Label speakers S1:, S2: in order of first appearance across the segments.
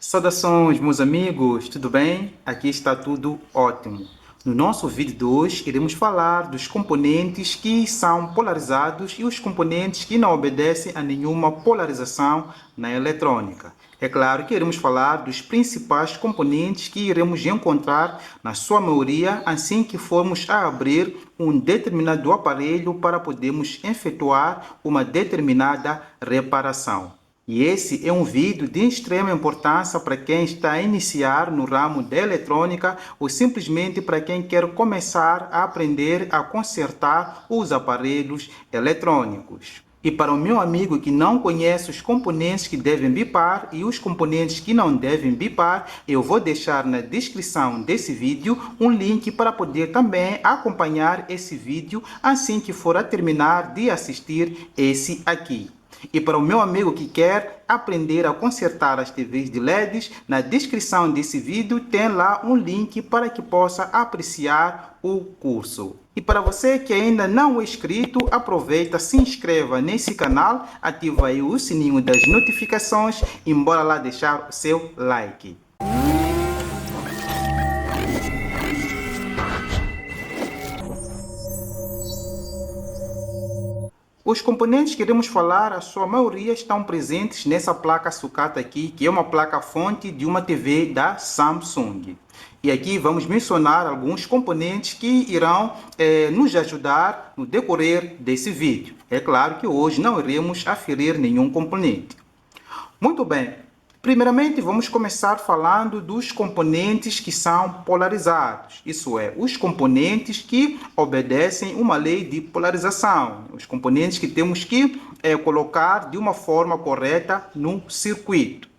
S1: Saudações, meus amigos, tudo bem? Aqui está tudo ótimo. No nosso vídeo de hoje, iremos falar dos componentes que são polarizados e os componentes que não obedecem a nenhuma polarização na eletrônica. É claro que iremos falar dos principais componentes que iremos encontrar, na sua maioria, assim que formos a abrir um determinado aparelho para podermos efetuar uma determinada reparação. E esse é um vídeo de extrema importância para quem está a iniciar no ramo da eletrônica ou simplesmente para quem quer começar a aprender a consertar os aparelhos eletrônicos. E para o meu amigo que não conhece os componentes que devem bipar e os componentes que não devem bipar, eu vou deixar na descrição desse vídeo um link para poder também acompanhar esse vídeo assim que for a terminar de assistir esse aqui. E para o meu amigo que quer aprender a consertar as TVs de LEDs, na descrição desse vídeo tem lá um link para que possa apreciar o curso. E para você que ainda não é inscrito, aproveita, se inscreva nesse canal, ativa aí o sininho das notificações e bora lá deixar o seu like. Os componentes que iremos falar, a sua maioria estão presentes nessa placa sucata aqui, que é uma placa-fonte de uma TV da Samsung. E aqui vamos mencionar alguns componentes que irão nos ajudar no decorrer desse vídeo. É claro que hoje não iremos aferir nenhum componente. Muito bem. Primeiramente, vamos começar falando dos componentes que são polarizados. Isso é, os componentes que obedecem uma lei de polarização. Os componentes que temos que colocar de uma forma correta no circuito.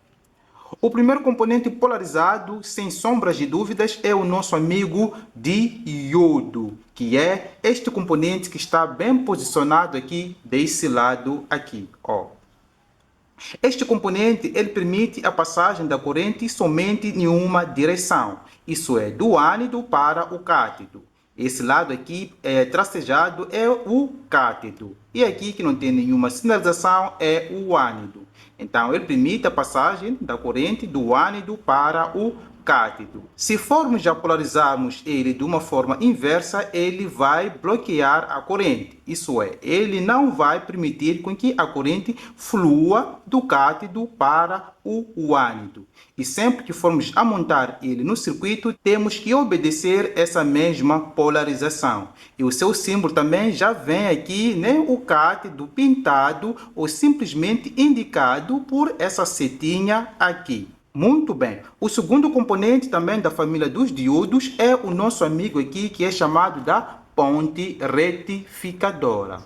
S1: O primeiro componente polarizado, sem sombras de dúvidas, é o nosso amigo diodo, que é este componente que está bem posicionado aqui, desse lado aqui, ó. Este componente ele permite a passagem da corrente somente em uma direção, isso é, do ánido para o cátodo. Esse lado aqui tracejado é o cátodo e aqui que não tem nenhuma sinalização é o ánido. Então ele permite a passagem da corrente do ánido para o cátodo. Se formos já polarizarmos ele de uma forma inversa, ele vai bloquear a corrente. Isso é, ele não vai permitir com que a corrente flua do cátodo para o ánido. E sempre que formos a montar ele no circuito, temos que obedecer essa mesma polarização. E o seu símbolo também já vem aqui, né, o cátodo pintado ou simplesmente indicado por essa setinha aqui. Muito bem. O segundo componente também da família dos diodos é o nosso amigo aqui, que é chamado da ponte retificadora.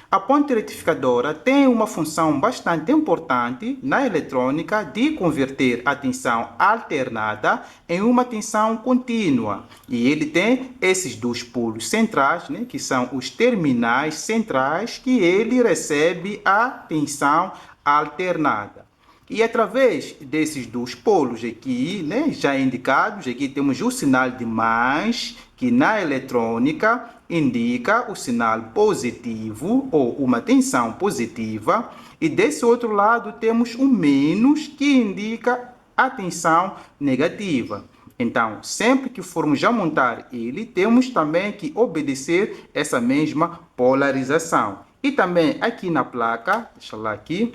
S1: A ponte retificadora tem uma função bastante importante na eletrônica de converter a tensão alternada em uma tensão contínua. E ele tem esses dois polos centrais, né, que são os terminais centrais, que ele recebe a tensão alternada. E através desses dois polos aqui, né, já indicados, aqui temos o sinal de mais, que na eletrônica indica o sinal positivo ou uma tensão positiva. E desse outro lado temos o menos, que indica a tensão negativa. Então, sempre que formos já montar ele, temos também que obedecer essa mesma polarização. E também aqui na placa, deixa lá aqui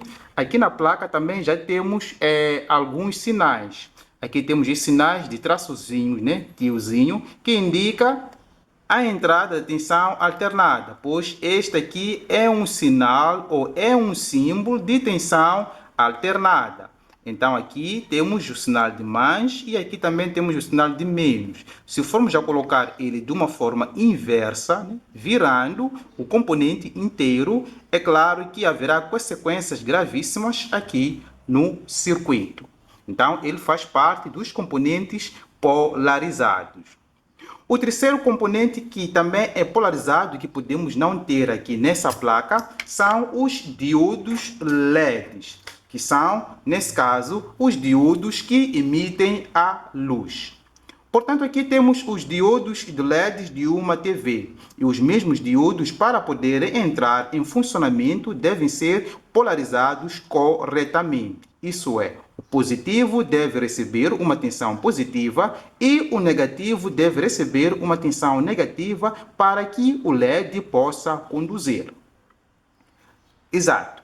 S1: na placa também já temos alguns sinais. Aqui temos os sinais de traçozinho, né, tiozinho, que indica a entrada de tensão alternada, pois este aqui é um sinal ou é um símbolo de tensão alternada. Então aqui temos o sinal de mais e aqui também temos o sinal de menos. Se formos já colocar ele de uma forma inversa, né, virando o componente inteiro, é claro que haverá consequências gravíssimas aqui no circuito. Então ele faz parte dos componentes polarizados. O terceiro componente que também é polarizado, que podemos não ter aqui nessa placa, são os diodos LEDs, que são, nesse caso, os diodos que emitem a luz. Portanto, aqui temos os diodos de LEDs de uma TV. E os mesmos diodos, para poderem entrar em funcionamento, devem ser polarizados corretamente. Isso é, O positivo deve receber uma tensão positiva e o negativo deve receber uma tensão negativa para que o LED possa conduzir. Exato.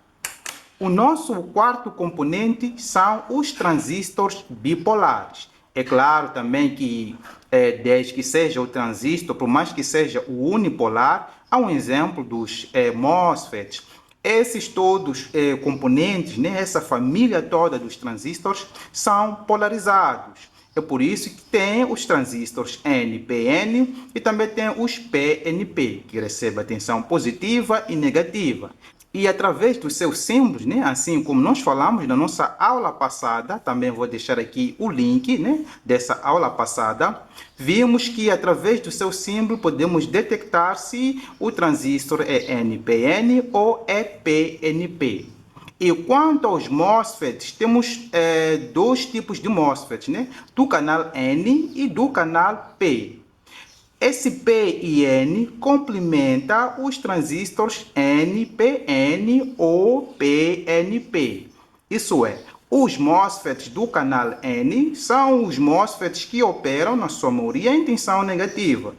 S1: O nosso quarto componente são os transistores bipolares. É claro também que, desde que seja o transistor, por mais que seja o unipolar, há um exemplo dos MOSFETs. Esses todos componentes, né, essa família toda dos transistores, são polarizados. É por isso que tem os transistores NPN e também tem os PNP, que recebem a tensão positiva e negativa. E através dos seus símbolos, né, assim como nós falamos na nossa aula passada, também vou deixar aqui o link, né, dessa aula passada, vimos que através do seu símbolo podemos detectar se o transistor é NPN ou é PNP. E quanto aos MOSFETs, temos dois tipos de MOSFETs, né, do canal N e do canal P. Esse P e N complementa os transistores NPN ou PNP. Isso é, os MOSFETs do canal N são os MOSFETs que operam, na sua maioria, em tensão negativa.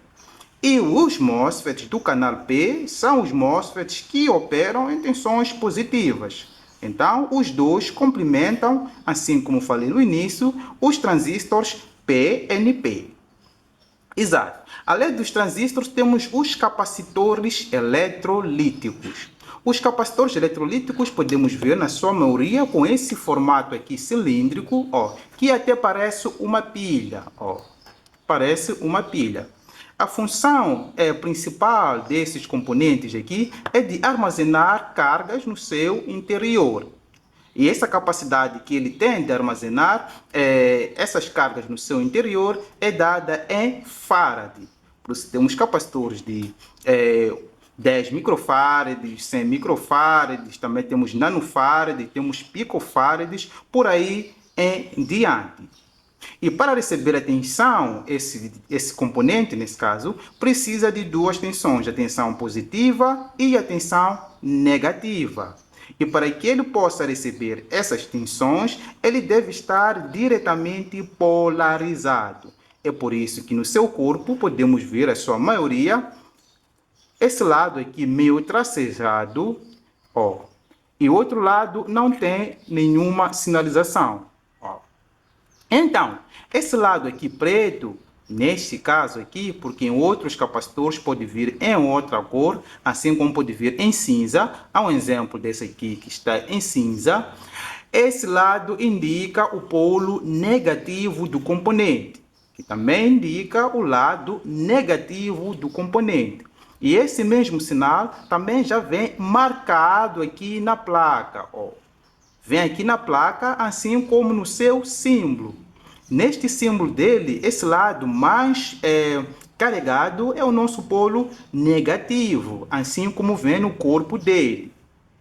S1: E os MOSFETs do canal P são os MOSFETs que operam em tensões positivas. Então, os dois complementam, assim como falei no início, os transistores PNP. Exato. Além dos transistores, temos os capacitores eletrolíticos. Os capacitores eletrolíticos podemos ver na sua maioria com esse formato aqui cilíndrico, ó, que até parece uma pilha, ó. Parece uma pilha. A função principal desses componentes aqui é de armazenar cargas no seu interior. E essa capacidade que ele tem de armazenar essas cargas no seu interior é dada em Farad. Por isso temos capacitores de 10 microfarads, 100 microfarads, também temos nanofarads, temos picofarads, por aí em diante. E para receber a tensão, esse componente, nesse caso, precisa de duas tensões, a tensão positiva e a tensão negativa. E para que ele possa receber essas tensões, ele deve estar diretamente polarizado. É por isso que no seu corpo podemos ver a sua maioria, esse lado aqui meio tracejado, ó, e o outro lado não tem nenhuma sinalização. Ó. Então, esse lado aqui preto, neste caso aqui, porque em outros capacitores pode vir em outra cor, assim como pode vir em cinza. Há um exemplo desse aqui que está em cinza. Esse lado indica o polo negativo do componente, que também indica o lado negativo do componente. E esse mesmo sinal também já vem marcado aqui na placa, ó. Vem aqui na placa, assim como no seu símbolo. Neste símbolo dele, esse lado mais carregado é o nosso polo negativo, assim como vem no corpo dele.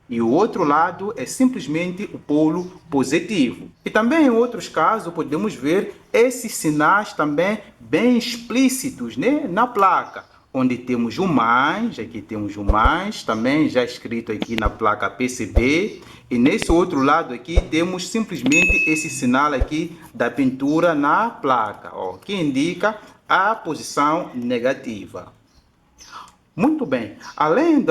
S1: E o outro lado é simplesmente o polo positivo. E também em outros casos podemos ver esses sinais também bem explícitos, né, na placa. Onde temos o mais, aqui temos o mais, também já escrito aqui na placa PCB. E nesse outro lado aqui temos simplesmente esse sinal aqui da pintura na placa, ó, que indica a posição negativa. Muito bem, além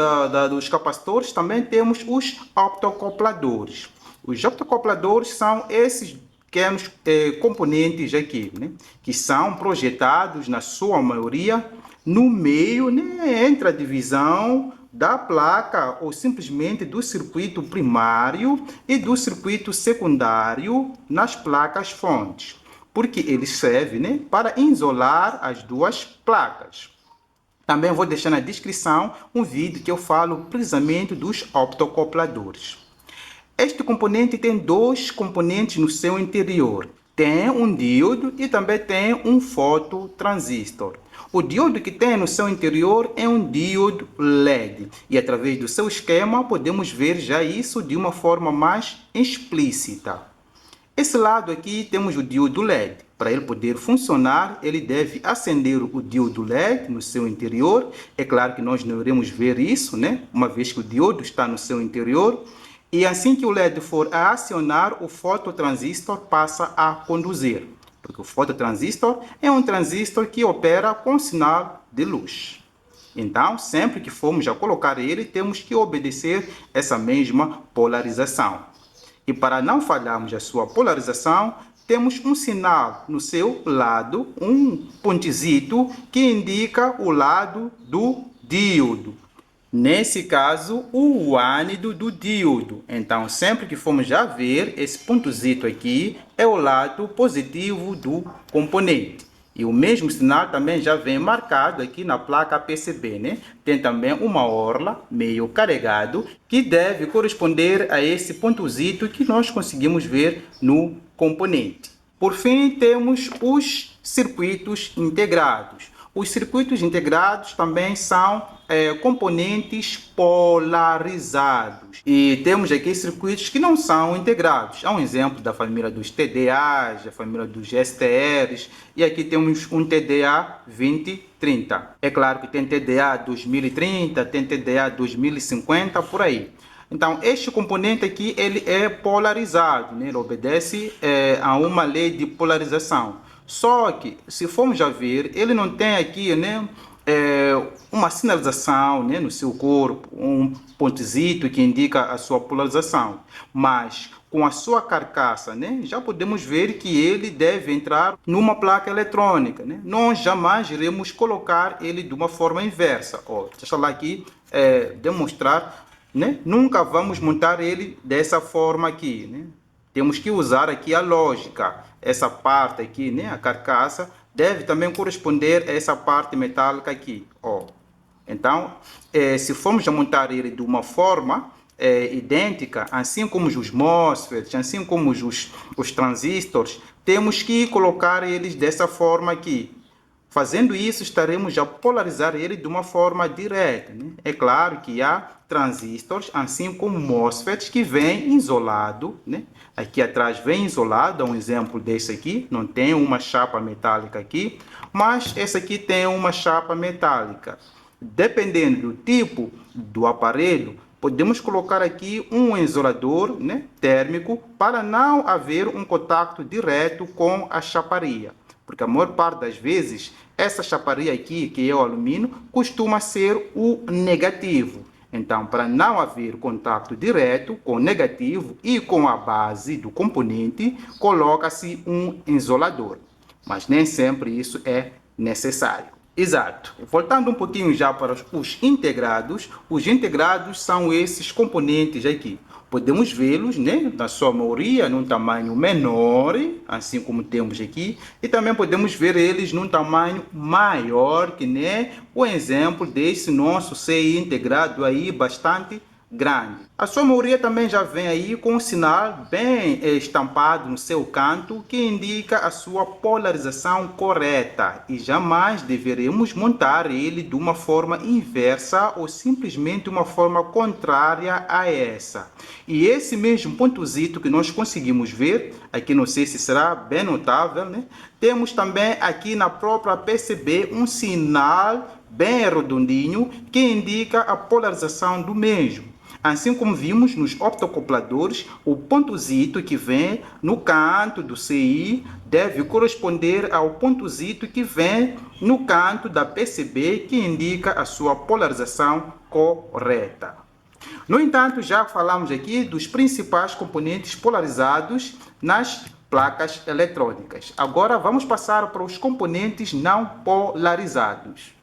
S1: dos capacitores, também temos os optocopladores. Os optocopladores são esses pequenos componentes aqui, né, que são projetados, na sua maioria, no meio, né, entre a divisão da placa ou simplesmente do circuito primário e do circuito secundário nas placas fontes, porque eles servem, né, para isolar as duas placas. Também vou deixar na descrição um vídeo que eu falo precisamente dos optocopladores. Este componente tem dois componentes no seu interior. Tem um diodo e também tem um fototransistor. O diodo que tem no seu interior é um diodo LED. E através do seu esquema podemos ver já isso de uma forma mais explícita. Esse lado aqui temos o diodo LED. Para ele poder funcionar, ele deve acender o diodo LED no seu interior. É claro que nós não iremos ver isso, né, uma vez que o diodo está no seu interior. E assim que o LED for a acionar, o fototransistor passa a conduzir, porque o fototransistor é um transistor que opera com sinal de luz. Então, sempre que formos a colocar ele, temos que obedecer essa mesma polarização. E para não falharmos a sua polarização, temos um sinal no seu lado, um pontezito que indica o lado do díodo. Nesse caso, o ânido do díodo. Então, sempre que formos já ver, esse pontozito aqui é o lado positivo do componente. E o mesmo sinal também já vem marcado aqui na placa PCB, né? Tem também uma orla meio carregado que deve corresponder a esse pontozito que nós conseguimos ver no componente. Por fim, temos os circuitos integrados. Os circuitos integrados também são componentes polarizados. E temos aqui circuitos que não são integrados. Há um exemplo da família dos TDAs, da família dos STRs. E aqui temos um TDA 2030. É claro que tem TDA 2030, tem TDA 2050, por aí. Então, este componente aqui ele é polarizado, né? Ele obedece a uma lei de polarização. Só que, se formos já ver, ele não tem aqui, né, uma sinalização, né, no seu corpo, um pontezito que indica a sua polarização. Mas, com a sua carcaça, né, já podemos ver que ele deve entrar numa placa eletrônica. Né? Nós jamais iremos colocar ele de uma forma inversa. Deixa eu lá aqui demonstrar. Né? Nunca vamos montar ele dessa forma aqui. Né? Temos que usar aqui a lógica. Essa parte aqui, né, a carcaça, deve também corresponder a essa parte metálica aqui. Então, se formos a montar ele de uma forma idêntica, assim como os MOSFETs, assim como os transistores, temos que colocar eles dessa forma aqui. Fazendo isso, estaremos a polarizar ele de uma forma direta. Né? É claro que há transistores, assim como MOSFETs, que vêm isolado. Né? Aqui atrás vem isolado, é um exemplo desse aqui. Não tem uma chapa metálica aqui, mas esse aqui tem uma chapa metálica. Dependendo do tipo do aparelho, podemos colocar aqui um isolador, né, térmico para não haver um contato direto com a chaparia. Porque a maior parte das vezes, essa chaparia aqui, que é o alumínio, costuma ser o negativo. Então, para não haver contato direto com o negativo e com a base do componente, coloca-se um isolador. Mas nem sempre isso é necessário. Exato. Voltando um pouquinho já para os integrados são esses componentes aqui. Podemos vê-los, né, na sua maioria, num tamanho menor, assim como temos aqui, e também podemos ver eles num tamanho maior, que nem o exemplo desse nosso CI integrado aí, bastante grande. A sua maioria também já vem aí com um sinal bem estampado no seu canto que indica a sua polarização correta e jamais deveremos montar ele de uma forma inversa ou simplesmente uma forma contrária a essa. E esse mesmo pontozito que nós conseguimos ver, aqui não sei se será bem notável, né? Temos também aqui na própria PCB um sinal bem redondinho que indica a polarização do mesmo. Assim como vimos nos optocopladores, o pontozito que vem no canto do CI deve corresponder ao pontozito que vem no canto da PCB, que indica a sua polarização correta. No entanto, já falamos aqui dos principais componentes polarizados nas placas eletrônicas. Agora vamos passar para os componentes não polarizados.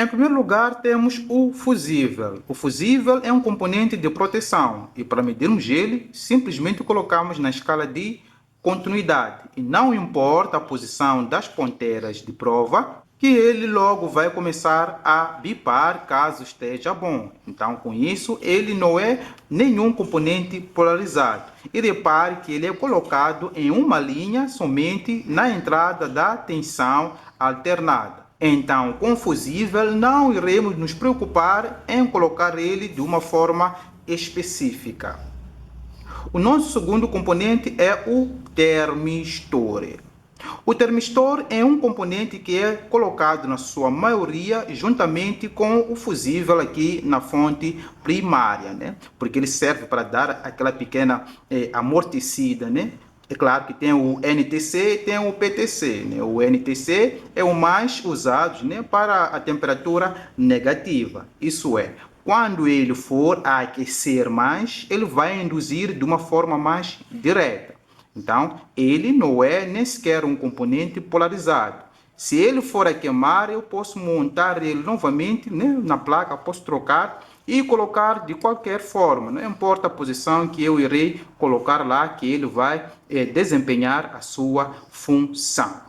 S1: Em primeiro lugar, temos o fusível. O fusível é um componente de proteção e para medirmos ele, simplesmente colocamos na escala de continuidade. E não importa a posição das ponteiras de prova, que ele logo vai começar a bipar caso esteja bom. Então, com isso, ele não é nenhum componente polarizado. E repare que ele é colocado em uma linha somente na entrada da tensão alternada. Então, com fusível, não iremos nos preocupar em colocar ele de uma forma específica. O nosso segundo componente é o termistor. O termistor é um componente que é colocado na sua maioria juntamente com o fusível aqui na fonte primária, né? Porque ele serve para dar aquela pequena amortecida, né? É claro que tem o NTC e tem o PTC, né? O NTC é o mais usado, né, para a temperatura negativa. Isso é, quando ele for a aquecer mais, ele vai induzir de uma forma mais direta. Então, ele não é nem sequer um componente polarizado. Se ele for a queimar, eu posso montar ele novamente, né, na placa, posso trocar e colocar de qualquer forma. Não importa a posição que eu irei colocar lá, que ele vai desempenhar a sua função.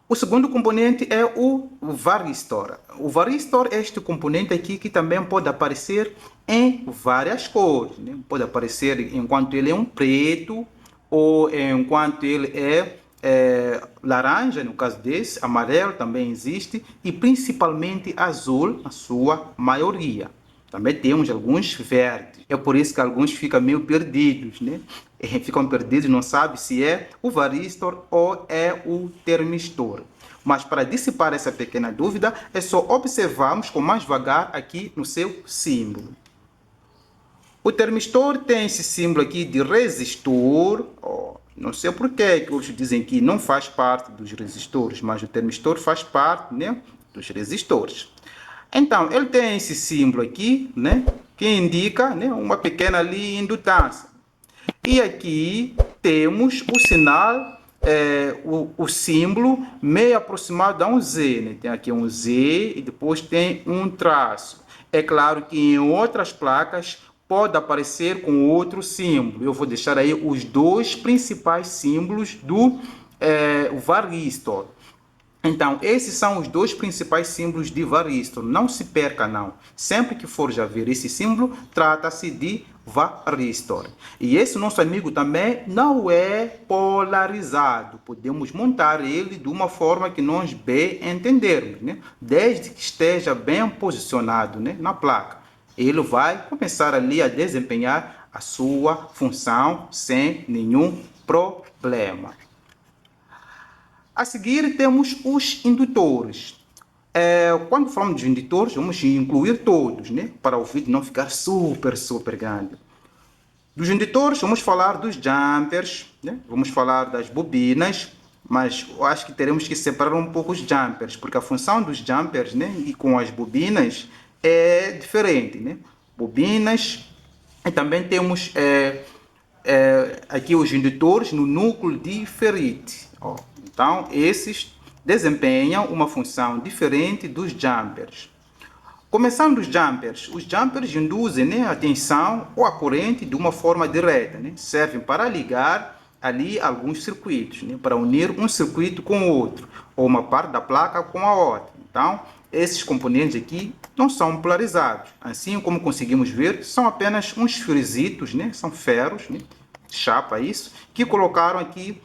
S1: O segundo componente é o varistor. O varistor é este componente aqui que também pode aparecer em várias cores, né? Pode aparecer enquanto ele é um preto ou enquanto ele é laranja, no caso desse, amarelo também existe e principalmente azul, na sua maioria. Também temos alguns verdes. É por isso que alguns ficam meio perdidos, né? Ficam perdidos, não sabem se é o varistor ou é o termistor. Mas para dissipar essa pequena dúvida, é só observarmos com mais vagar aqui no seu símbolo. O termistor tem esse símbolo aqui de resistor. Não sei por que outros dizem que não faz parte dos resistores, mas o termistor faz parte, né, dos resistores. Então, ele tem esse símbolo aqui, né, que indica, né, uma pequena ali indutância. E aqui temos o sinal, o símbolo meio aproximado a um Z, né? Tem aqui um Z e depois tem um traço. É claro que em outras placas pode aparecer com outro símbolo. Eu vou deixar aí os dois principais símbolos do varistor. Então, esses são os dois principais símbolos de varistor. Não se perca, não. Sempre que for já ver esse símbolo, trata-se de varistor. E esse nosso amigo também não é polarizado. Podemos montar ele de uma forma que nós bem entendermos, né? Desde que esteja bem posicionado, né, na placa. Ele vai começar ali a desempenhar a sua função sem nenhum problema. A seguir temos os indutores. Quando falamos de indutores, vamos incluir todos, né? Para o vídeo não ficar super grande. Dos indutores, vamos falar dos jumpers, né? Vamos falar das bobinas, mas eu acho que teremos que separar um pouco os jumpers, porque a função dos jumpers, né, e com as bobinas é diferente, né? Bobinas, e também temos aqui os indutores no núcleo de ferrite. Então, esses desempenham uma função diferente dos jumpers. Começando os jumpers induzem, né, a tensão ou a corrente de uma forma direta, né? Servem para ligar ali alguns circuitos, né? Para unir um circuito com o outro, ou uma parte da placa com a outra. Então, esses componentes aqui não são polarizados. Assim como conseguimos ver, são apenas uns fiositos, né? São ferros, né? Chapa isso, que colocaram aqui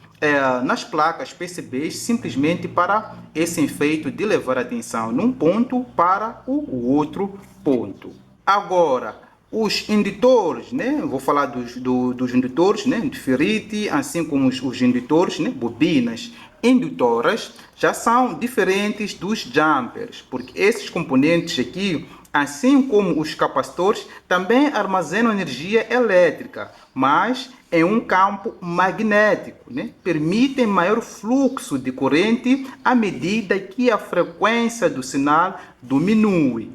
S1: nas placas PCBs simplesmente para esse efeito de levar a tensão num ponto para o outro ponto. Agora, os indutores, né? Vou falar dos indutores, né, de ferrite, assim como os indutores, né, bobinas indutoras, já são diferentes dos jumpers, porque esses componentes aqui, assim como os capacitores, também armazenam energia elétrica, mas em um campo magnético, né? Permitem maior fluxo de corrente à medida que a frequência do sinal diminui.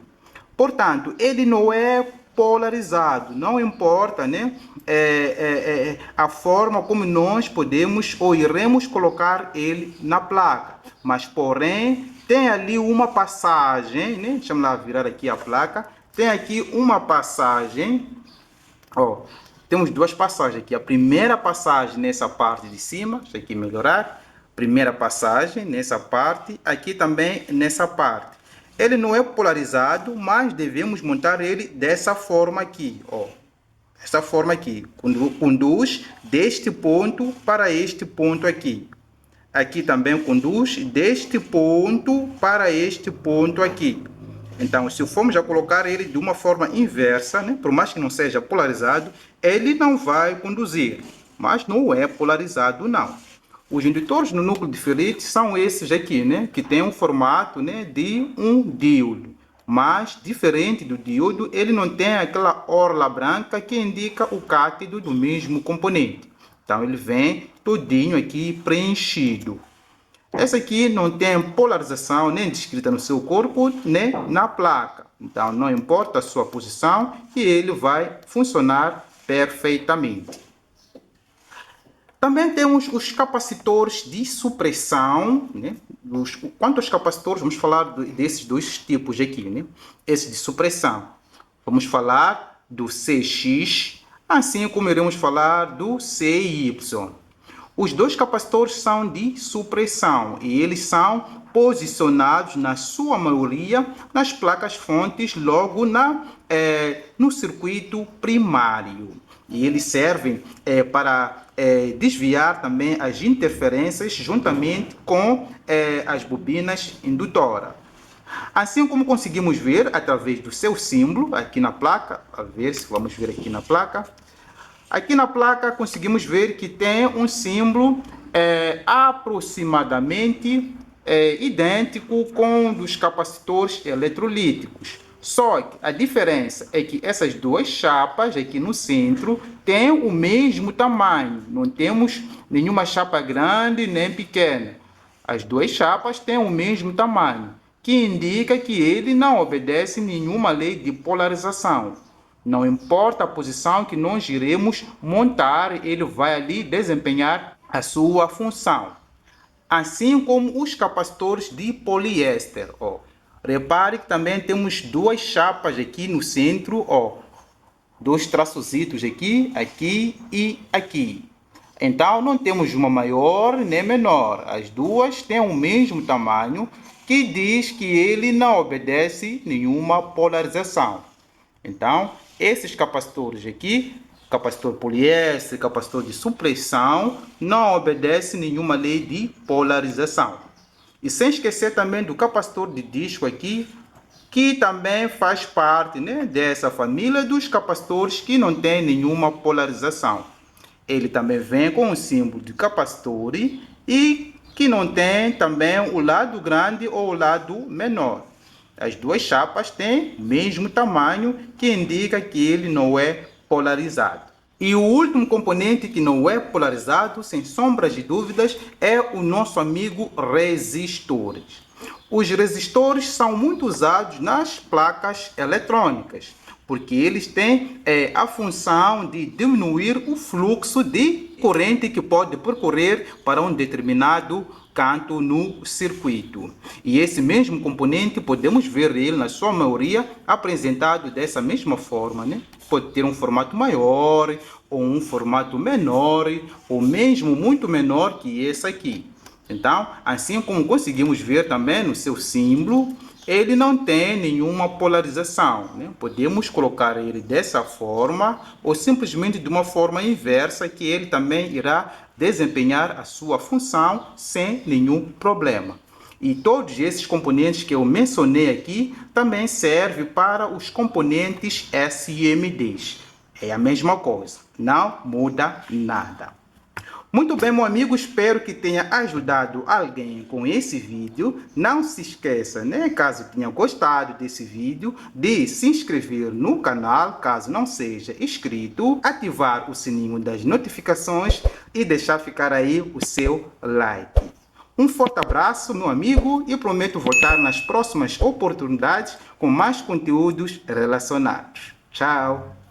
S1: Portanto, ele não é polarizado, não importa, né, a forma como nós podemos ou iremos colocar ele na placa, mas porém tem ali uma passagem, né? Deixa eu lá virar aqui a placa, tem aqui uma passagem, temos duas passagens aqui, a primeira passagem nessa parte de cima, deixa aqui melhorar, primeira passagem nessa parte, aqui também nessa parte. Ele não é polarizado, mas devemos montar ele dessa forma aqui, essa forma aqui, conduz deste ponto para este ponto aqui. Aqui também conduz deste ponto para este ponto aqui. Então, se formos já colocar ele de uma forma inversa, né, por mais que não seja polarizado, ele não vai conduzir, mas não é polarizado não. Os indutores no núcleo de ferrite são esses aqui, né? Que tem um formato, né, de um diodo. Mas, diferente do diodo, ele não tem aquela orla branca que indica o cátodo do mesmo componente. Então, ele vem todinho aqui preenchido. Essa aqui não tem polarização nem descrita no seu corpo, nem na placa. Então, não importa a sua posição e ele vai funcionar perfeitamente. Também temos os capacitores de supressão, né? Quanto aos capacitores, vamos falar desses dois tipos aqui, né? Esse de supressão. Vamos falar do CX, assim como iremos falar do CY. Os dois capacitores são de supressão e eles são posicionados, na sua maioria, nas placas-fontes, logo no circuito primário. E eles servem para desviar também as interferências juntamente com as bobinas indutoras. Assim como conseguimos ver através do seu símbolo aqui na placa, a ver se vamos ver aqui na placa. Aqui na placa conseguimos ver que tem um símbolo aproximadamente idêntico com o dos capacitores eletrolíticos. Só que a diferença é que essas duas chapas aqui no centro têm o mesmo tamanho. Não temos nenhuma chapa grande nem pequena. As duas chapas têm o mesmo tamanho, que indica que ele não obedece nenhuma lei de polarização. Não importa a posição que nós iremos montar, ele vai ali desempenhar a sua função. Assim como os capacitores de poliéster. Ó. Repare que também temos duas chapas aqui no centro, ó. Dois traçositos aqui, aqui e aqui. Então, não temos uma maior nem menor. As duas têm o mesmo tamanho, que diz que ele não obedece nenhuma polarização. Então, esses capacitores aqui, capacitor poliéster, capacitor de supressão, não obedecem nenhuma lei de polarização. E sem esquecer também do capacitor de disco aqui, que também faz parte, né, dessa família dos capacitores que não tem nenhuma polarização. Ele também vem com o símbolo de capacitor e que não tem também o lado grande ou o lado menor. As duas chapas têm o mesmo tamanho, que indica que ele não é polarizado. E o último componente que não é polarizado, sem sombras de dúvidas, é o nosso amigo resistores. Os resistores são muito usados nas placas eletrônicas, porque eles têm a função de diminuir o fluxo de corrente que pode percorrer para um determinado canto no circuito. E esse mesmo componente podemos ver ele, na sua maioria, apresentado dessa mesma forma, né? Pode ter um formato maior, ou um formato menor, ou mesmo muito menor que esse aqui. Então, assim como conseguimos ver também no seu símbolo, ele não tem nenhuma polarização, né? Podemos colocar ele dessa forma ou simplesmente de uma forma inversa, que ele também irá desempenhar a sua função sem nenhum problema. E todos esses componentes que eu mencionei aqui também servem para os componentes SMDs. É a mesma coisa, não muda nada. Muito bem, meu amigo, espero que tenha ajudado alguém com esse vídeo. Não se esqueça, né, caso tenha gostado desse vídeo, de se inscrever no canal, caso não seja inscrito, ativar o sininho das notificações e deixar ficar aí o seu like. Um forte abraço, meu amigo, e prometo voltar nas próximas oportunidades com mais conteúdos relacionados. Tchau!